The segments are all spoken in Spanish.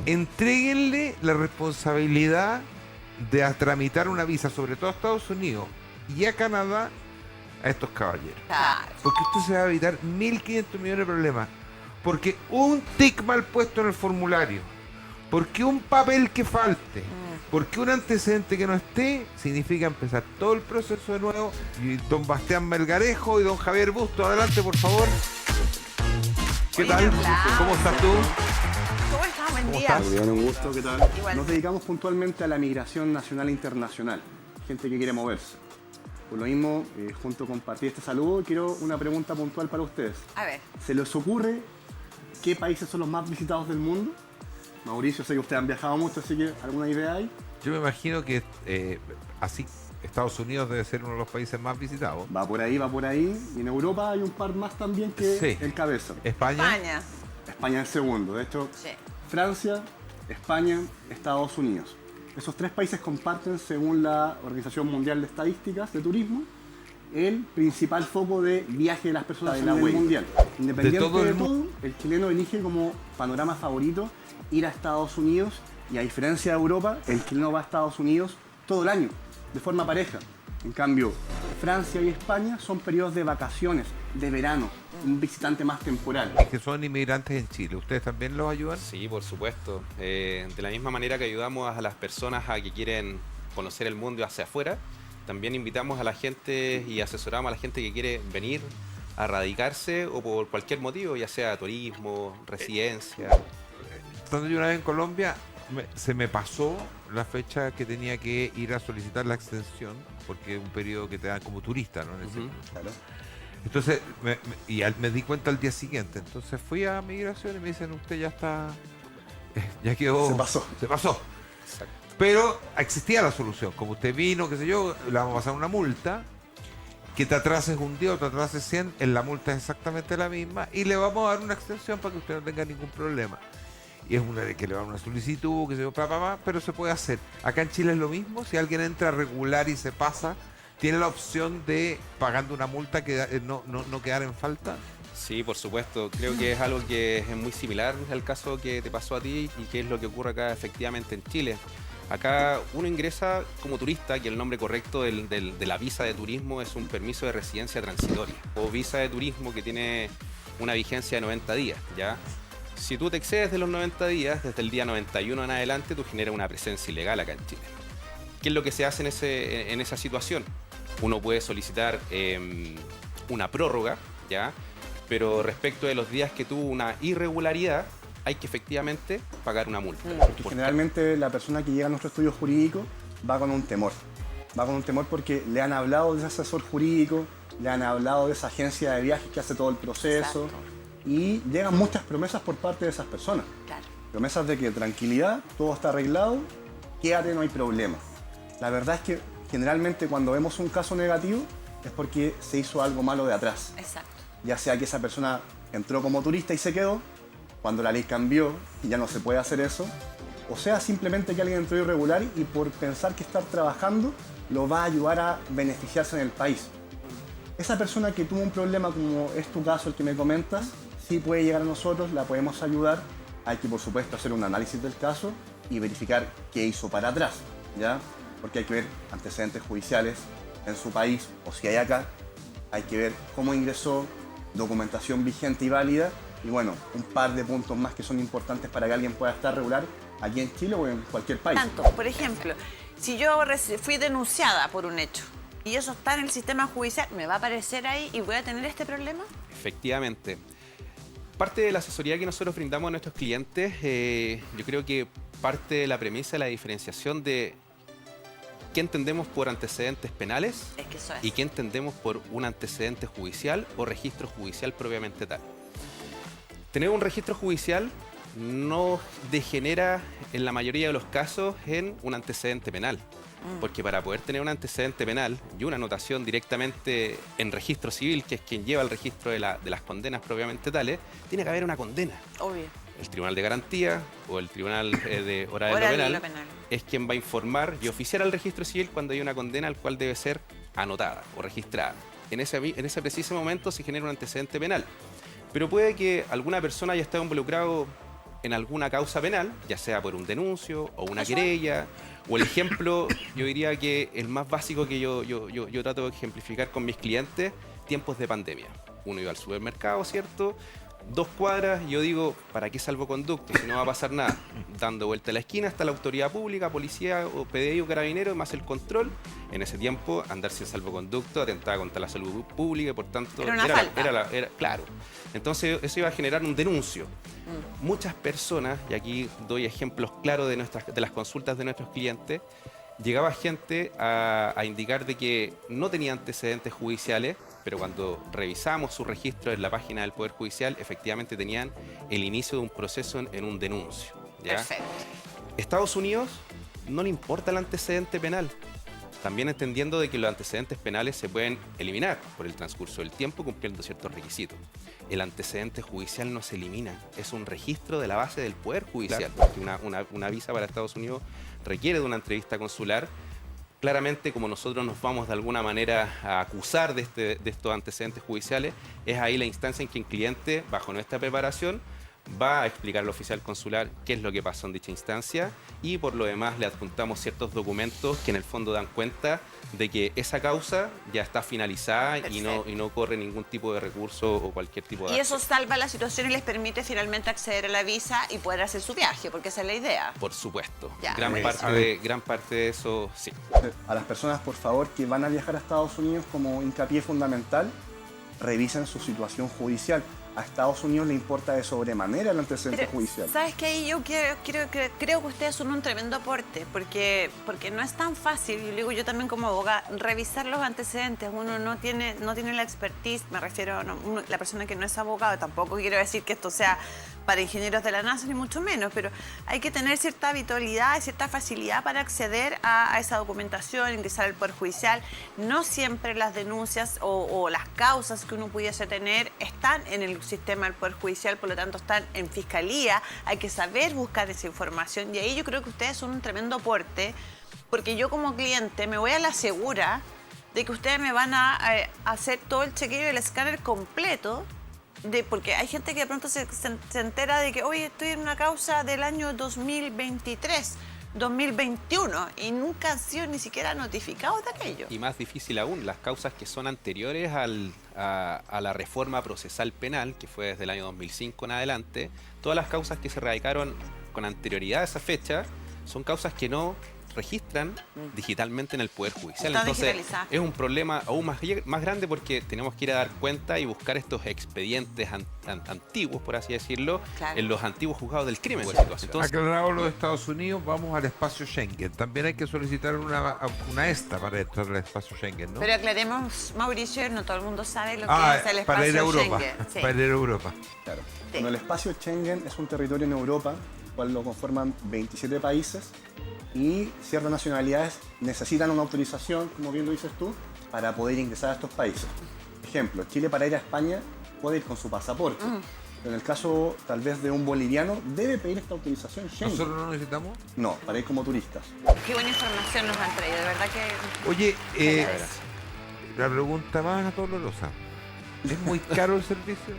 Entréguenle la responsabilidad de tramitar una visa, sobre todo a Estados Unidos y a Canadá, a estos caballeros. Claro. Porque usted se va a evitar 1.500 millones de problemas. Porque un tic mal puesto en el formulario, porque un papel que falte, porque un antecedente que no esté, significa empezar todo el proceso de nuevo. Y don Bastián Melgarejo y don Javier Busto, adelante por favor. ¿Qué Oye, tal? claro. ¿Cómo estás tú? ¿Cómo estás? Buen ¿Cómo día. estás? Muy bien, un gusto, ¿qué tal? Igual. Nos dedicamos puntualmente a la migración nacional e internacional, gente que quiere moverse. Por lo mismo, junto a compartir este saludo, quiero una pregunta puntual para ustedes. A ver. ¿Se les ocurre qué países son los más visitados del mundo? Mauricio, sé que ustedes han viajado mucho, así que ¿alguna idea hay? Yo me imagino que así Estados Unidos debe ser uno de los países más visitados. Va por ahí, va por ahí. Y en Europa hay un par más también que Sí. encabezan. España. España. España es segundo. De hecho, Sí. Francia, España, Estados Unidos. Esos tres países comparten, según la Organización Mundial de Estadísticas de Turismo, el principal foco de viaje de las personas a nivel mundial. Independiente De todo de el todo, el chileno elige como panorama favorito ir a Estados Unidos y a diferencia de Europa, el chileno va a Estados Unidos todo el año, de forma pareja. En cambio, Francia y España son periodos de vacaciones, de verano, un visitante más temporal. Que son inmigrantes en Chile. ¿Ustedes también los ayudan? Sí, por supuesto. De la misma manera que ayudamos a las personas a que quieren conocer el mundo hacia afuera, también invitamos a la gente y asesoramos a la gente que quiere venir a radicarse o por cualquier motivo, ya sea turismo, residencia. Estando yo una vez en Colombia, se me pasó la fecha que tenía que ir a solicitar la extensión, porque es un periodo que te dan como turista, ¿no? En ese- Claro. Entonces, me di cuenta al día siguiente. Entonces fui a migración y me dicen, usted ya está, ya quedó. Se pasó. Se pasó. Exacto. Pero existía la solución. Como usted vino, qué sé yo, le vamos a pasar una multa. Que te atrases un día o te atrases 100, en la multa es exactamente la misma. Y le vamos a dar una extensión para que usted no tenga ningún problema. Y es una de que le va a dar una solicitud, que se yo, pero se puede hacer. Acá en Chile es lo mismo. Si alguien entra regular y se pasa, tiene la opción de, pagando una multa, que no quedar en falta. Sí, por supuesto. Creo que es algo que es muy similar al caso que te pasó a ti y que es lo que ocurre acá efectivamente en Chile. Acá uno ingresa como turista, que el nombre correcto de la visa de turismo es un permiso de residencia transitoria o visa de turismo que tiene una vigencia de 90 días, ¿ya? Si tú te excedes de los 90 días, desde el día 91 en adelante, tú generas una presencia ilegal acá en Chile. ¿Qué es lo que se hace en esa situación? Uno puede solicitar una prórroga, ¿ya? Pero respecto de los días que tuvo una irregularidad, hay que efectivamente pagar una multa. Porque generalmente la persona que llega a nuestro estudio jurídico va con un temor. Va con un temor porque le han hablado de ese asesor jurídico, le han hablado de esa agencia de viajes que hace todo el proceso. Exacto. Y llegan muchas promesas por parte de esas personas. Claro. Promesas de que tranquilidad, todo está arreglado, quédate, no hay problema. La verdad es que generalmente cuando vemos un caso negativo es porque se hizo algo malo de atrás. Exacto. Ya sea que esa persona entró como turista y se quedó, cuando la ley cambió y ya no se puede hacer eso, o sea simplemente que alguien entró irregular y por pensar que estar trabajando lo va a ayudar a beneficiarse en el país. Esa persona que tuvo un problema, como es tu caso, el que me comentas, sí puede llegar a nosotros, la podemos ayudar. Hay que, por supuesto, hacer un análisis del caso y verificar qué hizo para atrás, ¿ya? Porque hay que ver antecedentes judiciales en su país o si hay acá. Hay que ver cómo ingresó, documentación vigente y válida y, bueno, un par de puntos más que son importantes para que alguien pueda estar regular aquí en Chile o en cualquier país. Tanto, por ejemplo, si yo fui denunciada por un hecho y eso está en el sistema judicial, ¿me va a aparecer ahí y voy a tener este problema? Efectivamente. Parte de la asesoría que nosotros brindamos a nuestros clientes, yo creo que parte de la premisa de la diferenciación de qué entendemos por antecedentes penales Es que eso es. y qué entendemos por un antecedente judicial o registro judicial propiamente tal. Tener un registro judicial no degenera en la mayoría de los casos en un antecedente penal. Porque para poder tener un antecedente penal y una anotación directamente en registro civil, que es quien lleva el registro de las condenas propiamente tales, tiene que haber una condena. Obvio. El Tribunal de Garantía o el Tribunal de Hora de Hora lo de Penal lo Penal. es quien va a informar y oficiar al registro civil cuando hay una condena al cual debe ser anotada o registrada. En ese preciso momento se genera un antecedente penal. Pero puede que alguna persona haya estado involucrado en alguna causa penal, ya sea por un denuncio o una querella, o el ejemplo, yo diría que el más básico que yo trato de ejemplificar con mis clientes, tiempos de pandemia. Uno iba al supermercado, ¿cierto? 2 cuadras, y yo digo, ¿para qué salvoconducto? Si no va a pasar nada. Dando vuelta a la esquina está la autoridad pública, policía o PDI o carabinero, más el control. En ese tiempo, andar sin salvoconducto atentaba contra la salud pública y por tanto... Era una falta. Claro. Entonces eso iba a generar un denuncio. Muchas personas, y aquí doy ejemplos claros de las consultas de nuestros clientes, llegaba gente a indicar de que no tenía antecedentes judiciales, pero cuando revisamos su registro en la página del Poder Judicial, efectivamente tenían el inicio de un proceso en un denuncio. ¿Ya? Perfecto. Estados Unidos no le importa el antecedente penal, también entendiendo de que los antecedentes penales se pueden eliminar por el transcurso del tiempo cumpliendo ciertos requisitos. El antecedente judicial no se elimina, es un registro de la base del Poder Judicial. Claro. Una visa para Estados Unidos requiere de una entrevista consular. Claramente, como nosotros nos vamos de alguna manera a acusar de estos antecedentes judiciales, es ahí la instancia en que el cliente, bajo nuestra preparación, va a explicar al oficial consular qué es lo que pasó en dicha instancia y por lo demás le adjuntamos ciertos documentos que en el fondo dan cuenta de que esa causa ya está finalizada y no corre ningún tipo de recurso o cualquier tipo de... Y eso salva la situación y les permite finalmente acceder a la visa y poder hacer su viaje, porque esa es la idea. Por supuesto. Ya. Gran parte de eso, sí. A las personas, por favor, que van a viajar a Estados Unidos, como hincapié fundamental, revisen su situación judicial. A Estados Unidos le importa de sobremanera el antecedente judicial. ¿Sabes qué? Ahí yo creo que ustedes son un tremendo aporte, porque no es tan fácil, y lo digo yo también como abogada, revisar los antecedentes. Uno no tiene la expertise, me refiero a la persona que no es abogado. Tampoco quiero decir que esto sea para ingenieros de la NASA, ni mucho menos, pero hay que tener cierta habitualidad y cierta facilidad para acceder a esa documentación, ingresar al Poder Judicial. No siempre las denuncias o las causas que uno pudiese tener están en el sistema del Poder Judicial, por lo tanto están en Fiscalía. Hay que saber buscar esa información y ahí yo creo que ustedes son un tremendo aporte, porque yo como cliente me voy a la segura de que ustedes me van a hacer todo el chequeo y el escáner completo. Porque hay gente que de pronto se entera de que, oye, estoy en una causa del año 2023, 2021, y nunca han sido ni siquiera notificados de aquello. Y más difícil aún, las causas que son anteriores a la reforma procesal penal, que fue desde el año 2005 en adelante, todas las causas que se radicaron con anterioridad a esa fecha son causas que no registran digitalmente en el Poder Judicial. Entonces es un problema aún más grande porque tenemos que ir a dar cuenta y buscar estos expedientes antiguos, por así decirlo, claro, en los antiguos juzgados del crimen. Entonces, aclarado lo de Estados Unidos, vamos al espacio Schengen. También hay que solicitar una ESTA para entrar al espacio Schengen, ¿no? Pero aclaremos, Mauricio, no todo el mundo sabe lo que es el espacio para ir a Europa, Schengen. Sí. Para ir a Europa. Claro. Sí. Bueno, el espacio Schengen es un territorio en Europa, el cual lo conforman 27 países. Y ciertas nacionalidades necesitan una autorización, como bien lo dices tú, para poder ingresar a estos países. Ejemplo, Chile para ir a España puede ir con su pasaporte. Pero en el caso tal vez de un boliviano, debe pedir esta autorización Schengen. ¿Nosotros no necesitamos? No, para ir como turistas. Qué buena información nos han traído, de verdad que... Oye, la pregunta más dolorosa. ¿Es muy caro el servicio?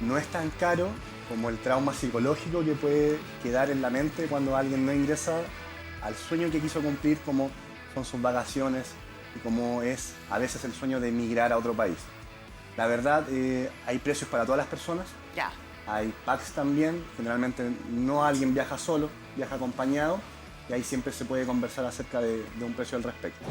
No es tan caro como el trauma psicológico que puede quedar en la mente cuando alguien no ingresa al sueño que quiso cumplir, como son sus vacaciones y como es a veces el sueño de emigrar a otro país. La verdad, hay precios para todas las personas. Ya. Hay packs también. Generalmente no alguien viaja solo, viaja acompañado y ahí siempre se puede conversar acerca de un precio al respecto.